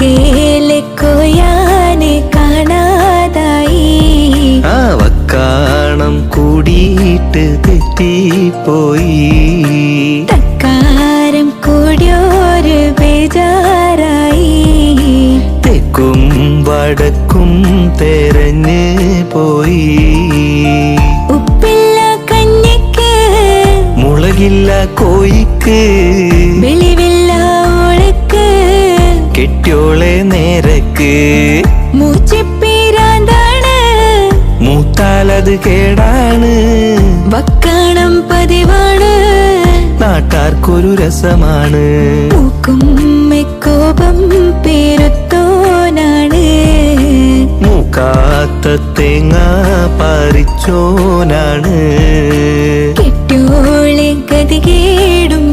വക്കേലെക്കോയാനെ കാണാതായി. ആ വക്കാണം കൂടിയിട്ട് തെറ്റിപ്പോയി. തക്കാരം കൂടിയൊരു ബേജാറായി. തെക്കും വടക്കും തെരഞ്ഞ് പോയി. ഉപ്പില്ല കഞ്ഞിക്ക് മുളകില്ല കോയിക്ക് വെളിവില്ല ഓളക്ക് കെട്ടിയോളെ നേരക്ക്. മൂച്ചിപ്പീരാന്താണ് മൂത്താലത് കേടാണ്. വക്കാണം പതിവാണ് നാട്ടാർക്കൊരു രസമാണ്. മൂക്കും കോപം പേരുത്തോനാണ്. മൂക്കാത്ത തേങ്ങ പറിച്ചോനാണ്. കെട്ടിയോളെ ഗതികേടും